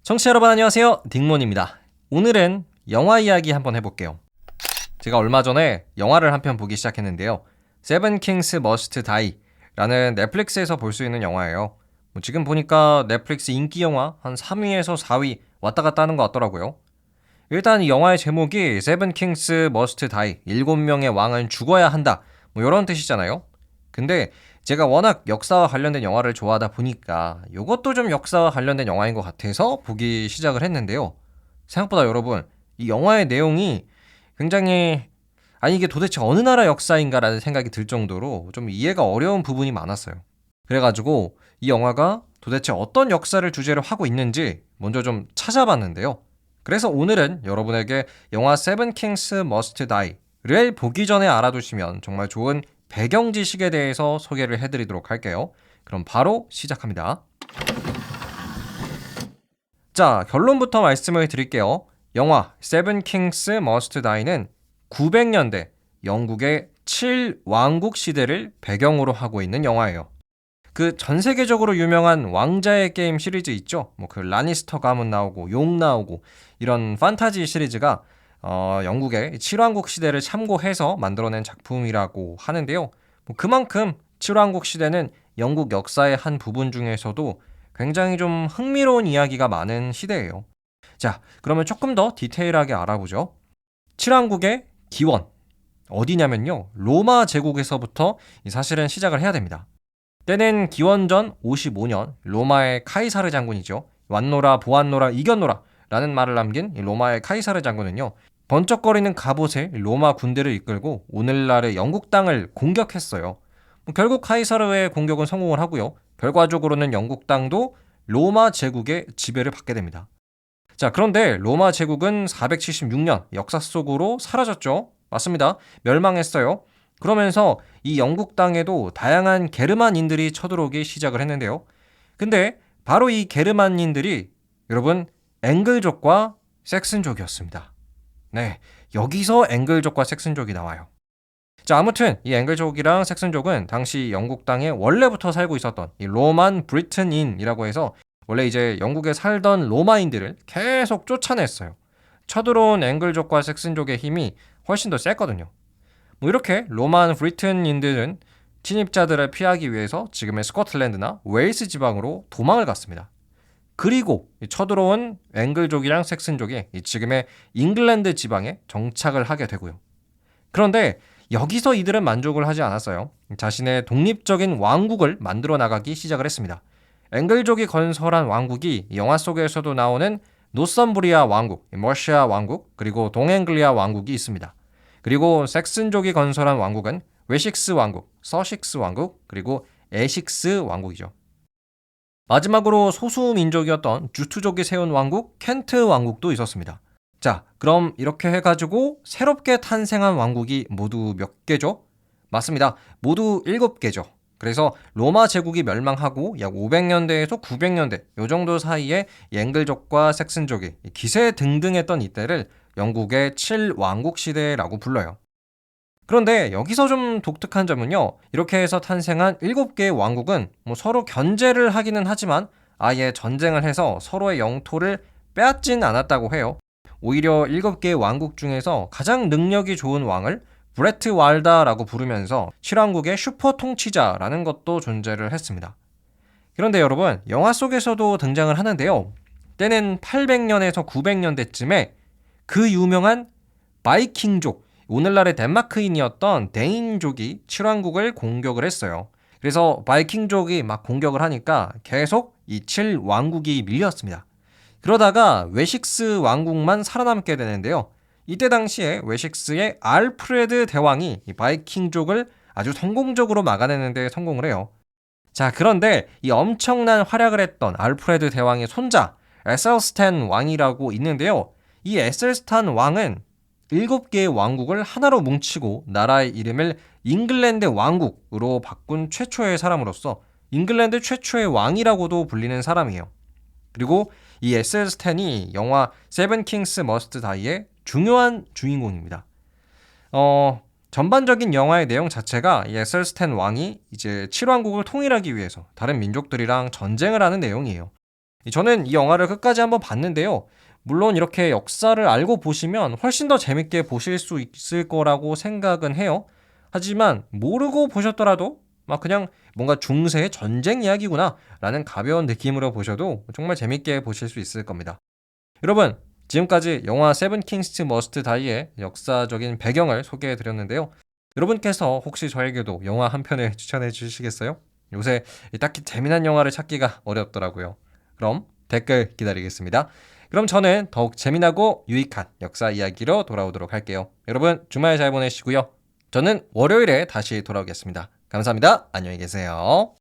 청취자 여러분 안녕하세요. 딩몬입니다. 오늘은 영화 이야기 한번 해볼게요. 제가 얼마 전에 영화를 한 편 보기 시작했는데요. 세븐 킹스 머스트 다이 라는 넷플릭스에서 볼 수 있는 영화예요. 지금 보니까 넷플릭스 인기 영화 한 3위에서 4위 왔다 갔다 하는 것 같더라고요. 일단 이 영화의 제목이 세븐 킹스 머스트 다이 7명의 왕은 죽어야 한다 이런 뜻이잖아요. 근데 제가 워낙 역사와 관련된 영화를 좋아하다 보니까 이것도 좀 역사와 관련된 영화인 것 같아서 보기 시작을 했는데요. 생각보다 여러분, 이 영화의 내용이 굉장히 이게 도대체 어느 나라 역사인가라는 생각이 들 정도로 좀 이해가 어려운 부분이 많았어요. 그래가지고 이 영화가 도대체 어떤 역사를 주제로 하고 있는지 먼저 좀 찾아봤는데요. 그래서 오늘은 여러분에게 영화 세븐 킹스 머스트 다이를 보기 전에 알아두시면 정말 좋은 배경 지식에 대해서 소개를 해드리도록 할게요. 그럼 바로 시작합니다. 자, 결론부터 말씀을 드릴게요. 영화 세븐 킹스 머스트 다이는 900년대 영국의 7왕국 시대를 배경으로 하고 있는 영화예요. 그 전 세계적으로 유명한 왕자의 게임 시리즈 있죠? 그 라니스터 가문 나오고 용 나오고 이런 판타지 시리즈가 영국의 7왕국 시대를 참고해서 만들어낸 작품이라고 하는데요. 그만큼 7왕국 시대는 영국 역사의 한 부분 중에서도 굉장히 좀 흥미로운 이야기가 많은 시대예요. 자, 그러면 조금 더 디테일하게 알아보죠. 7왕국의 기원, 어디냐면요. 로마 제국에서부터 사실은 시작을 해야 됩니다. 때는 기원전 55년 로마의 카이사르 장군이죠. 왔노라 보았노라 이겼노라 라는 말을 남긴 로마의 카이사르 장군은요. 번쩍거리는 갑옷에 로마 군대를 이끌고 오늘날의 영국 땅을 공격했어요. 결국 카이사르의 공격은 성공을 하고요. 결과적으로는 영국 땅도 로마 제국의 지배를 받게 됩니다. 자, 그런데 로마 제국은 476년 역사 속으로 사라졌죠. 맞습니다. 멸망했어요. 그러면서 이 영국 땅에도 다양한 게르만인들이 쳐들어오기 시작을 했는데요. 근데 바로 이 게르만인들이 여러분 앵글족과 섹슨족이었습니다. 네, 여기서 앵글족과 섹슨족이 나와요. 자, 아무튼 이 앵글족이랑 섹슨족은 당시 영국 땅에 원래부터 살고 있었던 이 로만 브리튼인이라고 해서 원래 이제 영국에 살던 로마인들을 계속 쫓아냈어요. 쳐들어온 앵글족과 섹슨족의 힘이 훨씬 더 셌거든요. 이렇게 로만 브리튼인들은 침입자들을 피하기 위해서 지금의 스코틀랜드나 웨일스 지방으로 도망을 갔습니다. 그리고 쳐들어온 앵글족이랑 섹슨족이 지금의 잉글랜드 지방에 정착을 하게 되고요. 그런데 여기서 이들은 만족을 하지 않았어요. 자신의 독립적인 왕국을 만들어 나가기 시작을 했습니다. 앵글족이 건설한 왕국이 영화 속에서도 나오는 노썸브리아 왕국, 머시아 왕국, 그리고 동앵글리아 왕국이 있습니다. 그리고 섹슨족이 건설한 왕국은 웨식스 왕국, 서식스 왕국, 그리고 에식스 왕국이죠. 마지막으로 소수민족이었던 주투족이 세운 왕국, 켄트 왕국도 있었습니다. 자, 그럼 이렇게 해가지고 새롭게 탄생한 왕국이 모두 몇 개죠? 맞습니다. 모두 7개죠. 그래서 로마 제국이 멸망하고 약 500년대에서 900년대 요 정도 사이에 앵글족과 섹슨족이 기세등등했던 이때를 영국의 7왕국 시대라고 불러요. 그런데 여기서 좀 독특한 점은요. 이렇게 해서 탄생한 7개의 왕국은 서로 견제를 하기는 하지만 아예 전쟁을 해서 서로의 영토를 빼앗진 않았다고 해요. 오히려 7개의 왕국 중에서 가장 능력이 좋은 왕을 브레트 왈다라고 부르면서 7왕국의 슈퍼 통치자라는 것도 존재를 했습니다. 그런데 여러분, 영화 속에서도 등장을 하는데요. 때는 800년에서 900년대쯤에 그 유명한 바이킹족, 오늘날의 덴마크인이었던 데인족이 7왕국을 공격을 했어요. 그래서 바이킹족이 막 공격을 하니까 계속 이 7왕국이 밀렸습니다. 그러다가 웨식스 왕국만 살아남게 되는데요. 이때 당시에 웨식스의 알프레드 대왕이 이 바이킹족을 아주 성공적으로 막아내는 데 성공을 해요. 자, 그런데 이 엄청난 활약을 했던 알프레드 대왕의 손자 에셀스탄 왕이라고 있는데요. 이 에셀스탄 왕은 7개의 왕국을 하나로 뭉치고 나라의 이름을 잉글랜드 왕국으로 바꾼 최초의 사람으로서 잉글랜드 최초의 왕이라고도 불리는 사람이에요. 그리고 이 에셀스탄이 영화 세븐 킹스 머스트 다이의 중요한 주인공입니다. 전반적인 영화의 내용 자체가 이 에셀스탄 왕이 이제 7왕국을 통일하기 위해서 다른 민족들이랑 전쟁을 하는 내용이에요. 저는 이 영화를 끝까지 한번 봤는데요. 물론 이렇게 역사를 알고 보시면 훨씬 더 재밌게 보실 수 있을 거라고 생각은 해요. 하지만 모르고 보셨더라도 막 그냥 뭔가 중세의 전쟁 이야기구나 라는 가벼운 느낌으로 보셔도 정말 재밌게 보실 수 있을 겁니다. 여러분, 지금까지 영화 세븐 킹스 머스트 다이의 역사적인 배경을 소개해 드렸는데요. 여러분께서 혹시 저에게도 영화 한 편을 추천해 주시겠어요? 요새 딱히 재미난 영화를 찾기가 어렵더라고요. 그럼 댓글 기다리겠습니다. 그럼 저는 더욱 재미나고 유익한 역사 이야기로 돌아오도록 할게요. 여러분 주말 잘 보내시고요. 저는 월요일에 다시 돌아오겠습니다. 감사합니다. 안녕히 계세요.